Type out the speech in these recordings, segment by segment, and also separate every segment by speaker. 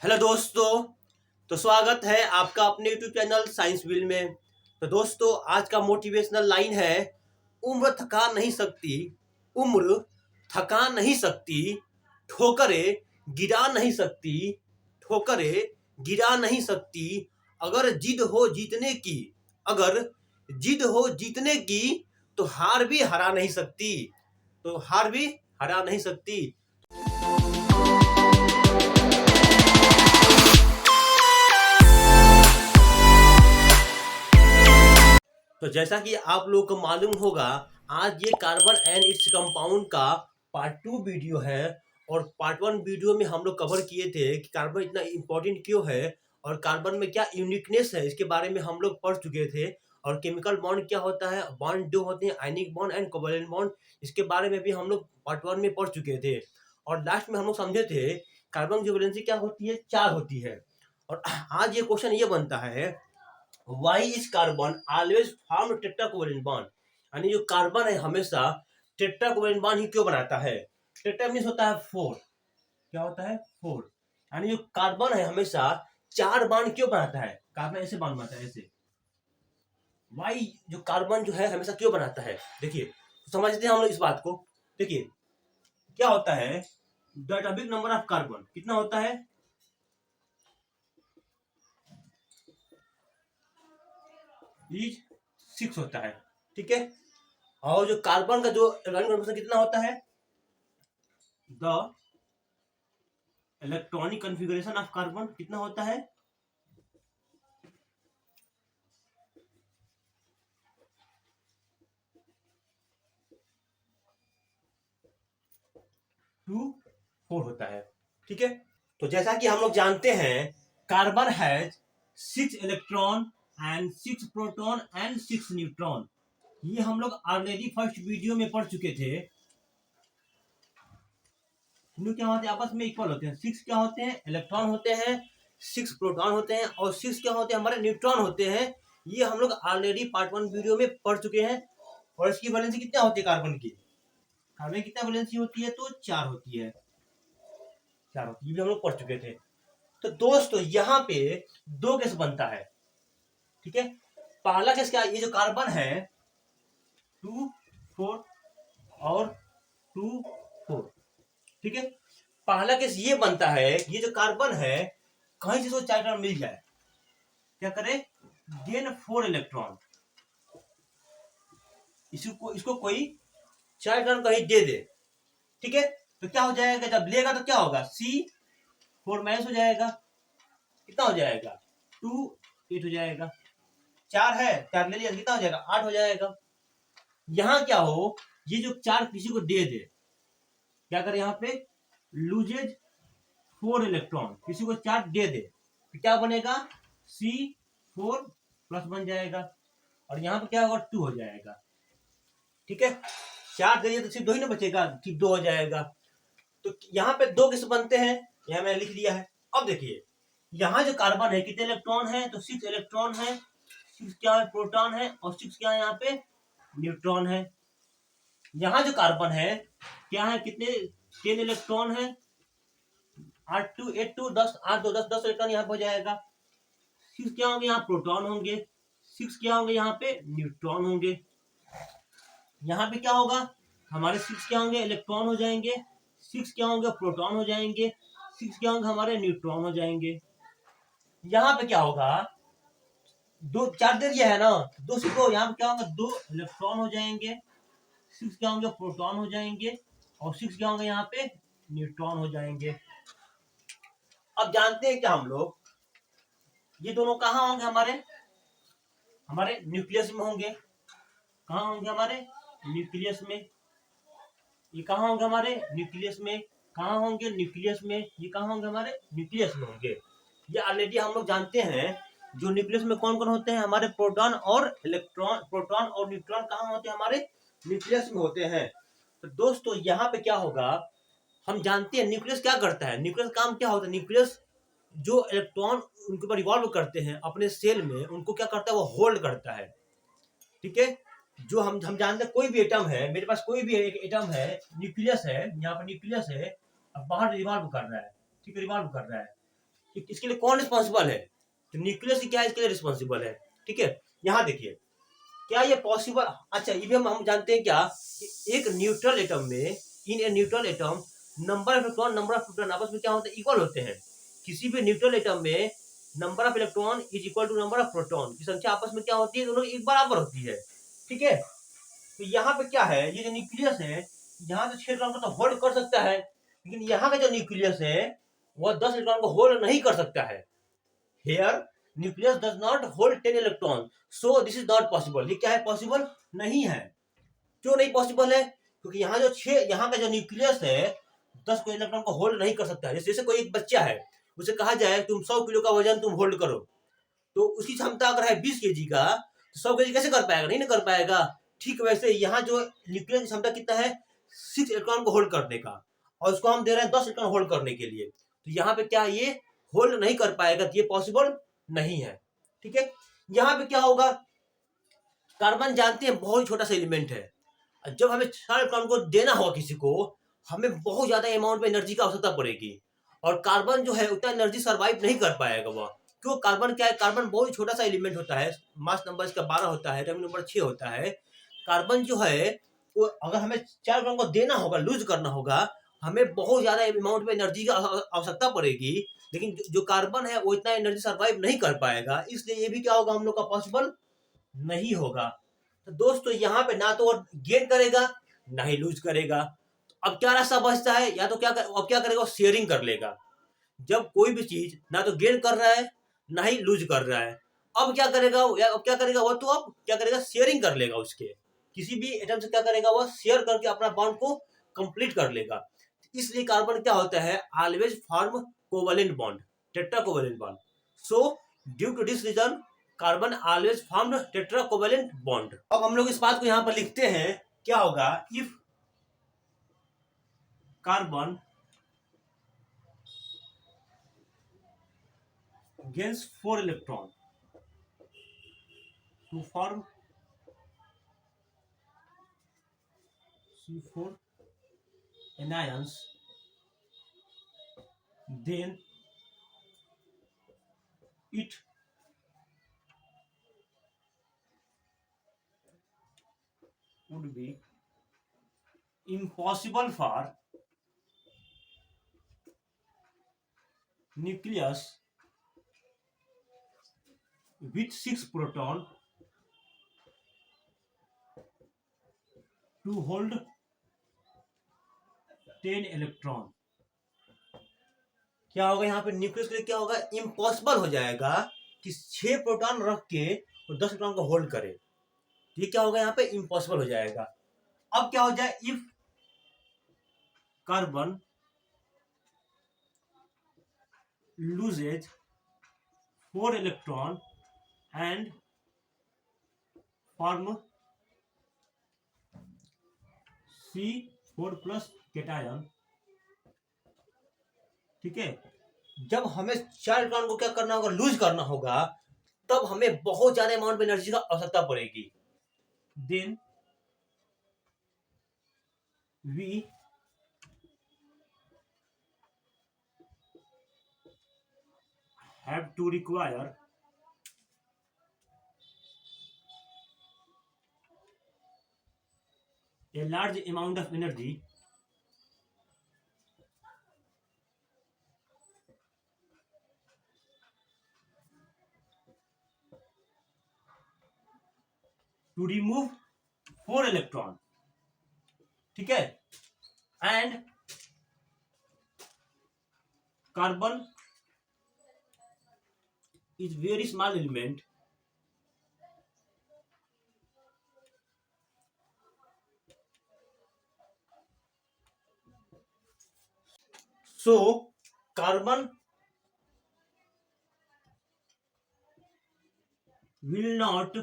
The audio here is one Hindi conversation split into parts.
Speaker 1: हेलो दोस्तों। तो स्वागत है आपका अपने यूट्यूब चैनल साइंस व्हील में। तो दोस्तों, आज का मोटिवेशनल लाइन है, उम्र थका नहीं सकती, उम्र थका नहीं सकती, ठोकरें गिरा नहीं सकती, ठोकरें गिरा नहीं सकती। अगर जिद हो जीतने की, अगर जिद हो जीतने की, तो हार भी हरा नहीं सकती, तो हार भी हरा नहीं सकती। तो जैसा कि आप लोग को मालूम होगा, आज ये कार्बन एंड इट्स कंपाउंड का पार्ट 2 वीडियो है। और पार्ट 1 वीडियो में हम लोग कवर किए थे कि कार्बन इतना इम्पोर्टेंट क्यों है और कार्बन में क्या यूनिकनेस है, इसके बारे में हम लोग पढ़ चुके थे। और केमिकल बॉन्ड क्या होता है, बॉन्ड दो होते हैं, ionic bond and covalent bond, इसके बारे में भी हम लोग पार्ट 1 में पढ़ चुके थे। और लास्ट में हम लोग समझे थे कार्बन की वैलेंसी क्या होती है, 4 होती है। और आज ये क्वेश्चन ये बनता है, Why is carbon always form tetracovalent bond? यानी जो कार्बन है हमेशा टेट्राकोवेलेंट बॉन्ड ही क्यों बनाता है। टेट्रा मीन्स होता है 4। क्या होता है? 4। यानी जो कार्बन है हमेशा 4 बॉन्ड क्यों बनाता है, कार्बन ऐसे बॉन्ड बनाता है, ऐसे। वाई जो कार्बन जो है हमेशा क्यों बनाता है, देखिए तो समझते हैं हम लोग इस बात को। देखिए क्या होता है, the atomic number of carbon कितना होता है, इज 6 होता है, ठीक है। और जो कार्बन का जो एटॉमिक नंबर कितना होता है, the electronic configuration of carbon कितना होता है, टू 4 होता है, ठीक है। तो जैसा कि हम लोग जानते हैं, carbon has 6 electron and 6 proton and 6 neutron. ये हम लोग ऑलरेडी फर्स्ट वीडियो में पढ़ चुके थे। क्या होते हैं, आपस में इक्वल होते हैं। 6 क्या होते हैं, इलेक्ट्रॉन होते हैं, 6 प्रोटॉन होते हैं, और 6 क्या होते हैं, हमारे न्यूट्रॉन होते हैं। ये हम लोग ऑलरेडी पार्ट 1 वीडियो में पढ़ चुके हैं। और इसकी वैलेंसी कितना होती है कार्बन की, कार्बन की कितना वैलेंसी होती है, तो 4 होती है, 4 होती है, ये भी हम लोग पढ़ चुके थे। तो दोस्तों यहाँ पे 2 केस बनता है, ठीक है। पहला केस क्या, ये जो कार्बन है 2 4 और 2 4, ठीक है। पहला केस ये बनता है, ये जो कार्बन है कहीं से तो 4 इलेक्ट्रॉन मिल जाए, क्या करे, गेन 4 इलेक्ट्रॉन, इसको कोई 4 इलेक्ट्रॉन कहीं दे दे, ठीक है। तो क्या हो जाएगा, जब लेगा तो क्या होगा, C4 माइनस हो जाएगा, कितना हो जाएगा, 2 8 हो जाएगा। 4 है, 4 ले लिया, कितना हो जाएगा, 8 हो जाएगा। यहाँ क्या हो, ये जो 4 किसी को दे दे, क्या करे, यहाँ पे लूजेज 4 इलेक्ट्रॉन, किसी को 4 दे दे, तो क्या बनेगा, C4 प्लस बन जाएगा, और यहाँ पे क्या होगा, 2 हो जाएगा, ठीक है। 4 दे दिए तो सिर्फ 2 ही ना बचेगा, ठीक 2 हो जाएगा। तो यहाँ पे 2 किस बनते हैं, यहाँ मैंने लिख दिया है। अब देखिए यहाँ जो कार्बन है कितने इलेक्ट्रॉन है, तो 6 इलेक्ट्रॉन है, 6 क्या है, प्रोटॉन है, और 6 क्या है, यहाँ पे न्यूट्रॉन है। यहाँ जो कार्बन है क्या है, कितने, 10 इलेक्ट्रॉन है, 8 2 8 2 10 8 2 10 10 इलेक्ट्रॉन यहाँ पे हो जाएगा। 6 क्या होंगे, यहाँ प्रोटॉन होंगे, 6 क्या होंगे, यहाँ पे न्यूट्रॉन होंगे। यहाँ पे क्या होगा, हमारे 6 क्या होंगे, इलेक्ट्रॉन हो जाएंगे, 6 क्या होंगे, प्रोटॉन हो जाएंगे, 6 क्या होंगे, हमारे न्यूट्रॉन हो जाएंगे। यहाँ पे क्या होगा, 2 4 दे दिया है ना, 2 से 2, यहाँ पे क्या होगा, 2 इलेक्ट्रॉन हो जाएंगे, 6 क्या होंगे, प्रोटॉन हो जाएंगे, और 6 क्या होंगे, यहाँ पे न्यूट्रॉन हो जाएंगे। अब जानते हैं क्या हम लोग, ये दोनों कहाँ होंगे, हमारे न्यूक्लियस में होंगे। कहाँ होंगे, हमारे न्यूक्लियस में। ये कहाँ होंगे, हमारे न्यूक्लियस में। कहाँ होंगे, न्यूक्लियस में। ये कहाँ होंगे, हमारे न्यूक्लियस में होंगे। ये ऑलरेडी हम लोग जानते हैं। जो न्यूक्लियस में कौन कौन होते हैं, हमारे प्रोटॉन और इलेक्ट्रॉन, प्रोटॉन और न्यूट्रॉन कहाँ होते हैं, हमारे न्यूक्लियस में होते हैं। तो दोस्तों यहाँ पे क्या होगा, हम जानते हैं न्यूक्लियस क्या करता है, न्यूक्लियस काम क्या होता है, न्यूक्लियस जो इलेक्ट्रॉन उनके ऊपर रिवॉल्व करते हैं अपने सेल में, उनको क्या करता है, वो होल्ड करता है, ठीक है। जो हम जानते हैं, कोई भी एटम है, मेरे पास कोई भी एक एटम है, न्यूक्लियस है, यहाँ पर न्यूक्लियस है, अब बाहर रिवॉल्व कर रहा है, ठीक है, रिवॉल्व कर रहा है। इसके लिए कौन रिस्पॉन्सिबल है? तो न्यूक्लियस ही क्या है इसके लिए रिस्पॉन्सिबल है। ठीक है, यहाँ देखिए क्या ये पॉसिबल, अच्छा ये भी हम जानते हैं क्या कि एक न्यूट्रल एटम में, in a neutral atom number of electron number of proton आपस में क्या होते हैं, इक्वल होते हैं। किसी भी न्यूट्रल एटम में number of electron is equal to number of proton की संख्या आपस में क्या होती है, दोनों एक बराबर होती है। ठीक है, तो यहाँ पे क्या है, ये जो न्यूक्लियस है यहाँ से 6 इलेक्ट्रॉन को तो होल्ड कर सकता है, लेकिन यहाँ का जो न्यूक्लियस है वह 10 इलेक्ट्रॉन को होल्ड नहीं कर सकता है। Here nucleus does not hold 10 electron, so this is not possible. ये क्या है, पॉसिबल नहीं है। क्यों नहीं पॉसिबल है? क्योंकि यहाँ जो 6 यहाँ का जो न्यूक्लियस है 10 को इलेक्ट्रॉन को होल्ड नहीं कर सकता है। जैसे कोई एक बच्चा है, उसे कहा जाए तुम 100 किलो का वजन तुम होल्ड करो, तो उसकी क्षमता अगर है 20 केजी का, तो 100 केजी कैसे कर पाएगा, नहीं ना कर पाएगा। ठीक वैसे यहाँ जो न्यूक्लियस की क्षमता कितना है, 6 इलेक्ट्रॉन को होल्ड करने का, और उसको हम दे रहे हैं 10 इलेक्ट्रॉन होल्ड करने के लिए, तो यहाँ पे क्या ये होल्ड नहीं कर पाएगा, तो ये पॉसिबल नहीं है। ठीक है, यहाँ पे क्या होगा, कार्बन जानते हैं बहुत छोटा सा एलिमेंट है, जब हमें 4 इलेक्ट्रॉन को देना होगा किसी को, हमें बहुत ज्यादा अमाउंट में एनर्जी की आवश्यकता पड़ेगी, और कार्बन जो है उतना एनर्जी सर्वाइव नहीं कर पाएगा वह। क्यों, कार्बन क्या है, कार्बन बहुत छोटा सा एलिमेंट होता है, मास नंबर इसका 12 होता है, एटॉमिक नंबर 6 होता है। कार्बन जो है वो अगर हमें 4 इलेक्ट्रॉन को देना होगा, लूज करना होगा, हमें बहुत ज्यादा अमाउंट में एनर्जी की आवश्यकता पड़ेगी, लेकिन जो कार्बन है वो इतना एनर्जी सर्वाइव नहीं कर पाएगा, इसलिए ये भी क्या होगा, हम लोग का पॉसिबल नहीं होगा। तो दोस्तों यहाँ पे ना तो वो गेन करेगा ना ही लूज करेगा, तो अब क्या रास्ता बचता है, या तो अब क्या करेगा, शेयरिंग कर लेगा। जब कोई भी चीज ना तो गेन कर रहा है ना ही लूज कर रहा है, अब क्या करेगा, अब क्या करेगा वो, तो अब क्या करेगा, शेयरिंग कर लेगा। उसके किसी भी एटम से क्या करेगा, वह शेयर करके अपना बॉन्ड को कंप्लीट कर लेगा। इसलिए कार्बन क्या होता है, always form covalent bond, tetra covalent bond. So due to this reason carbon always formed tetra covalent bond. अब हम लोग इस बात को यहाँ पर लिखते हैं, क्या होगा, if carbon gains 4 electron to form C4 anions, then it would be impossible for nucleus with 6 proton to hold 10 electron. क्या होगा यहाँ पे, न्यूक्लियस के लिए क्या होगा, इम्पॉसिबल हो जाएगा कि 6 प्रोटॉन रख के वो 10 इलेक्ट्रॉन को होल्ड करे। ये क्या होगा, यहाँ पे इम्पॉसिबल हो जाएगा। अब क्या हो जाए, if carbon loses 4 electron and form C4 plus cation. ठीक है, जब हमें 4 इलेक्ट्रॉन को क्या करना होगा, लूज करना होगा, तब हमें बहुत ज्यादा अमाउंट में एनर्जी का आवश्यकता पड़ेगी। Then we have to require a large amount of energy to remove 4 electron। ठीक है, and carbon is very small element, so carbon will not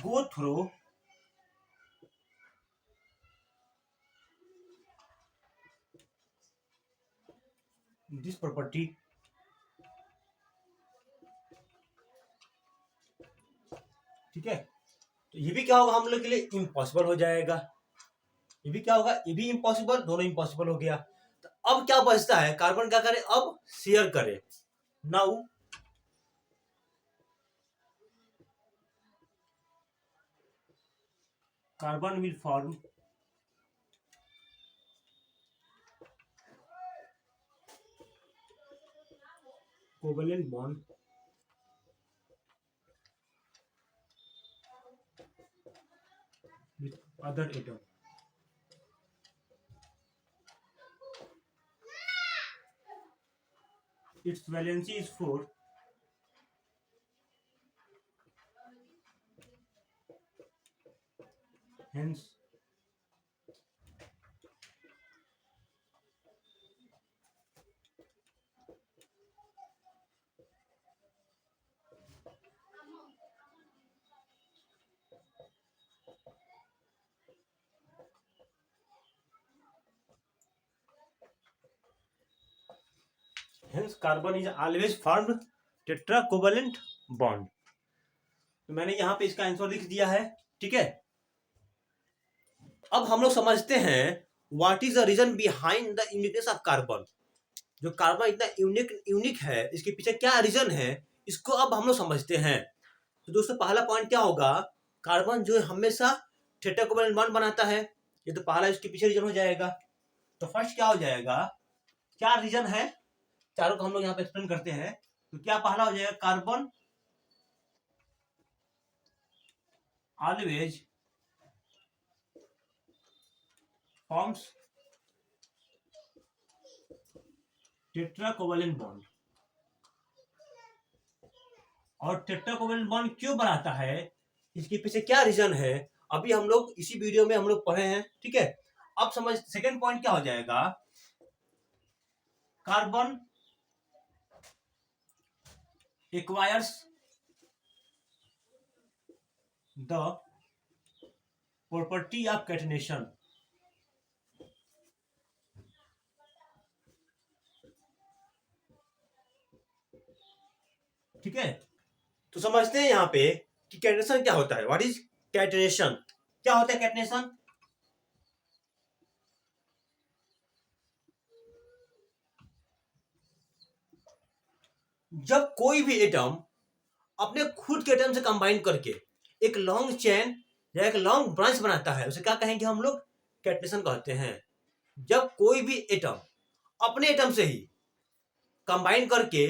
Speaker 1: go through this property। ठीक है, तो ये भी क्या होगा, हम लोग के लिए इम्पॉसिबल हो जाएगा। ये भी क्या होगा, ये भी इम्पॉसिबल, दोनों इम्पॉसिबल हो गया। तो अब क्या बचता है, कार्बन क्या करे, अब शेयर करे। Now carbon will form covalent bond with other atom. Its valency is 4. Hence, carbon is always formed tetracovalent bond. तो मैंने यहाँ पे इसका आंसर लिख दिया है, ठीक है। अब हम लोग समझते हैं what is the reason behind the uniqueness of carbon. जो कार्बन इतना यूनिक है, इसके पीछे क्या रीजन है, इसको अब हम लोग समझते हैं। तो दोस्तों पहला पॉइंट क्या होगा, कार्बन जो है हमेशा टेट्राकोवैलेंट बॉन्ड बनाता है, ये तो पहला इसके पीछे रीजन हो जाएगा। तो फर्स्ट क्या हो जाएगा, क्या रीजन है, चारों को हम लोग यहाँ पे एक्सप्लेन करते हैं। तो क्या पहला हो जाएगा, कार्बन ऑलवेज फॉर्म्स टेट्राकोवैलेंट बॉन्ड। और टेट्राकोवैलेंट बॉन्ड क्यों बनाता है, इसके पीछे क्या रीजन है, अभी हम लोग इसी वीडियो में हम लोग पढ़े हैं, ठीक है। अब समझ सेकंड पॉइंट क्या हो जाएगा, carbon acquires the property of catenation. ठीक है, तो समझते हैं यहाँ पे कि कैटनेशन क्या होता है। व्हाट इज कैटनेशन, क्या होता है कैटनेशन। जब कोई भी एटम अपने खुद के एटम से कंबाइन करके एक लॉन्ग चेन या एक लॉन्ग ब्रांच बनाता है, उसे क्या कहेंगे हम लोग, कैटनेशन कहते हैं। जब कोई भी एटम अपने एटम से ही कंबाइन करके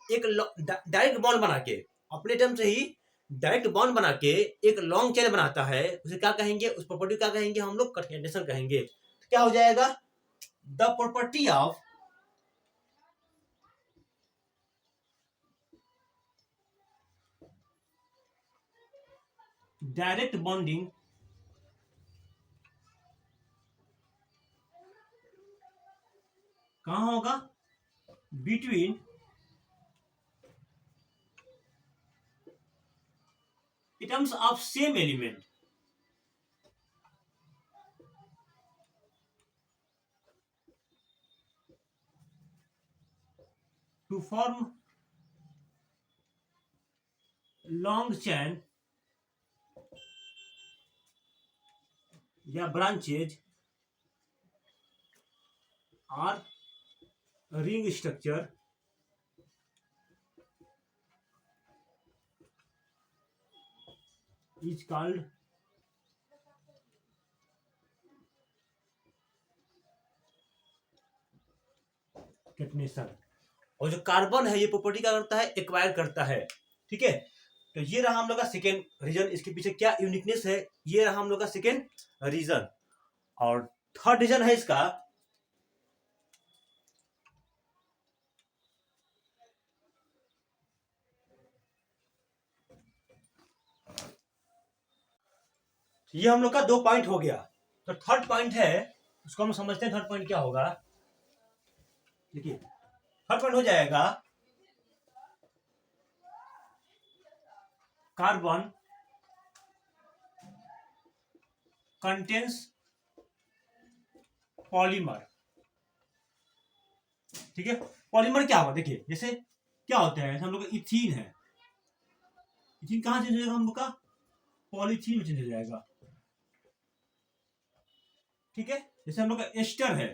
Speaker 1: एक डायरेक्ट बॉन्ड बना के, अपने एटम से ही डायरेक्ट बॉन्ड बना के एक लॉन्ग चेन बनाता है, उसे क्या कहेंगे, उस प्रॉपर्टी क्या कहेंगे हम लोग, कैटनेशन कहेंगे। तो क्या हो जाएगा, the property of direct bonding कहां होगा, between atoms of same element। to form long chain या branches or ring structure is called catenation. और जो कार्बन है ये प्रॉपर्टी क्या करता है, एक्वायर करता है, ठीक है। तो ये रहा हम लोग का सेकेंड रीजन, इसके पीछे क्या यूनिकनेस है, ये रहा हम लोग का सेकेंड रीजन। और थर्ड रीजन है इसका, ये हम लोग का 2 पॉइंट हो गया। तो थर्ड पॉइंट है, उसको हम समझते हैं थर्ड पॉइंट क्या होगा। देखिए थर्ड पॉइंट हो जाएगा, कार्बन कंटेन्स पॉलीमर। ठीक है, पॉलीमर क्या होगा, देखिए जैसे क्या होता है, हम लोग का इथीन है, इथीन कहां चेंज हो जाएगा हम लोग का, पॉलीथीन में चेंज हो जाएगा। ठीक है, जैसे हम लोग का एस्टर है,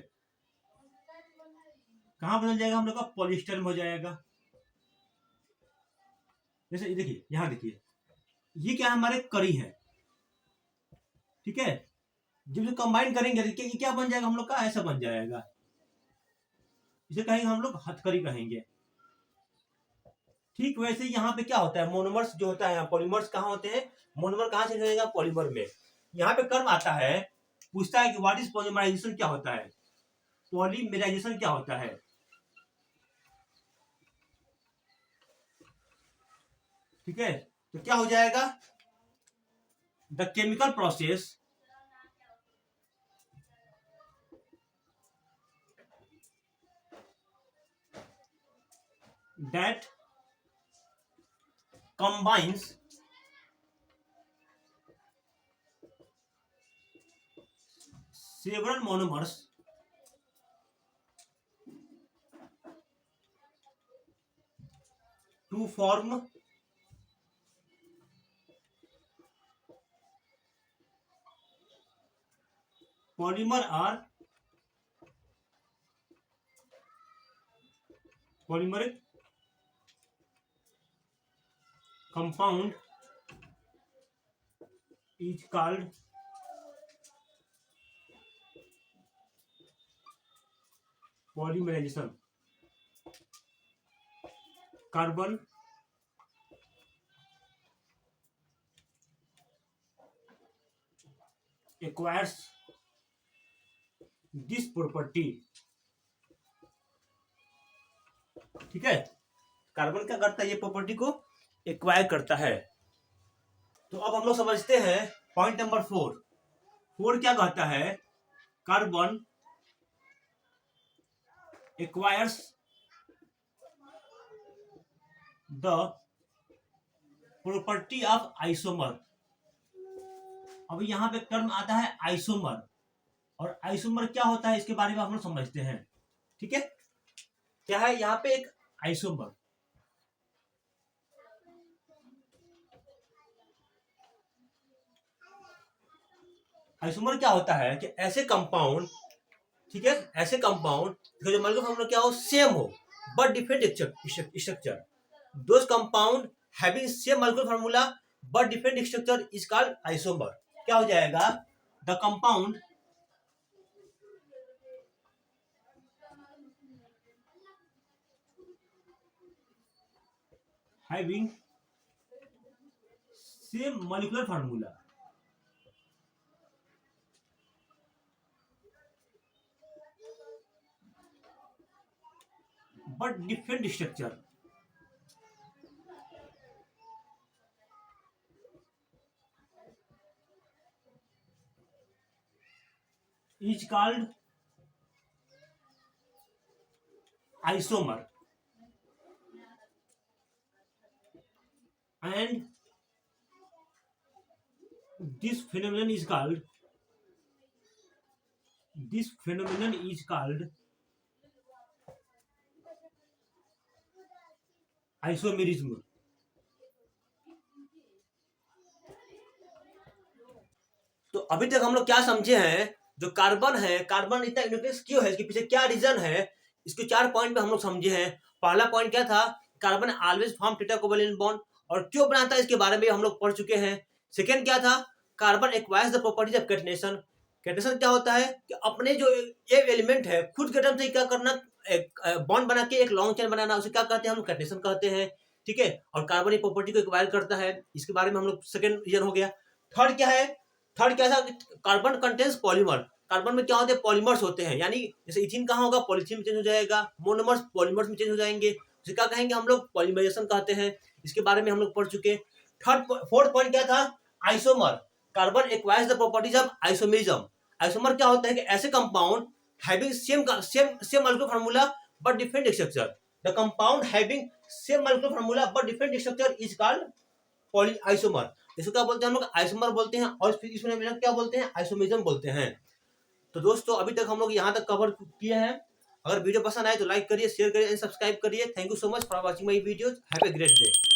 Speaker 1: कहाँ बदल जाएगा हम लोग का, पॉलिएस्टर में हो जाएगा। जैसे ये देखिए, यहाँ देखिए, ये क्या हमारे करी है, ठीक है। जब ये कंबाइन करेंगे तो ये क्या बन जाएगा हम लोग का, ऐसा बन जाएगा। इसे कहेंगे हम लोग हथकड़ी कहेंगे। ठीक वैसे यहाँ पे क्या होता है, मोनोमर्स जो होता है, पॉलीमर्स कहाँ होते हैं, मोनोमर कहाँ से जाएगा, पॉलीमर में। यहाँ पे कर्म आता है, पूछता है कि व्हाट इज पॉलीमराइजेशन, क्या होता है, पॉलीमराइजेशन क्या होता है। ठीक है, तो क्या हो जाएगा, the chemical process that combines several monomers to form polymer or polymeric compound is called polymerization. Carbon acquires this property. ठीक है, कार्बन क्या करता है, ये प्रॉपर्टी को एक्वायर करता है। तो अब हम लोग समझते हैं पॉइंट नंबर 4। 4 क्या कहता है, carbon acquires the property of isomer. अब यहाँ पे टर्म आता है आइसोमर, और आइसोमर क्या होता है इसके बारे में हम लोग समझते हैं। ठीक है, क्या है यहाँ पे एक आइसोमर। आइसोमर क्या होता है कि ऐसे कंपाउंड, ठीक है, ऐसे कंपाउंड जो मॉलिक्यूलर फार्मूला क्या हो, सेम हो but different structure. Those compound having same molecular formula but different structure is called isomer. क्या हो जाएगा, the compound having same molecular formula but different structure is called isomer, and this phenomenon is called isomerism। तो अभी तक हम लोग क्या समझे हैं, जो कार्बन है, कार्बन इतना न्यूक्लियस क्यों है, इसके पीछे क्या रीजन है, इसके 4 पॉइंट पे हम लोग समझे हैं। पहला पॉइंट क्या था, carbon always form theta covalent bond, और क्यों बनाता है इसके बारे में हम लोग पढ़ चुके हैं। सेकेंड क्या था, carbon acquires the properties of catenation. Catenation क्या होता है कि अपने जो एक एलिमेंट है खुद के टर्म से क्या करना, बॉन्ड बना के एक लॉन्ग चेन बनाना, उसे क्या कहते हैं, हम लोग कैटनेशन कहते हैं। ठीक है, और कार्बन एक प्रॉपर्टी को एक्वायर करता है, इसके बारे में हम लोग सेकेंड रीजन हो गया। थर्ड क्या है, थर्ड क्या था, कार्बन कंटेन्स पॉलीमर। कार्बन में क्या होते हैं, पॉलीमर्स होते हैं, यानी जैसे इथिन कहाँ होगा, पॉलीथीन में चेंज हो जाएगा, मोनोमर्स पॉलीमर्स में चेंज हो जाएंगे, उसे क्या कहेंगे हम लोग, पॉलीमराइजेशन कहते हैं। इसके बारे में हम लोग पढ़ चुके। फोर्थ पॉइंट क्या था, isomer. Carbon acquires the properties of isomerism. Isomer क्या होता है कि ऐसे compound having same molecular formula but different structure. The compound having same molecular formula but different structure is called poly isomer. इसको क्या बोलते हैं हम लोग, आइसोमर बोलते हैं, और फिर इसमें हम लोग क्या बोलते हैं, आइसोमेरिज्म बोलते हैं। तो दोस्तों अभी तक हम लोग यहाँ तक कवर किए हैं। अगर वीडियो पसंद आए तो लाइक करिए, शेयर करिए एंड सब्सक्राइब करिए। Thank you so much for watching my videos. Have a great day.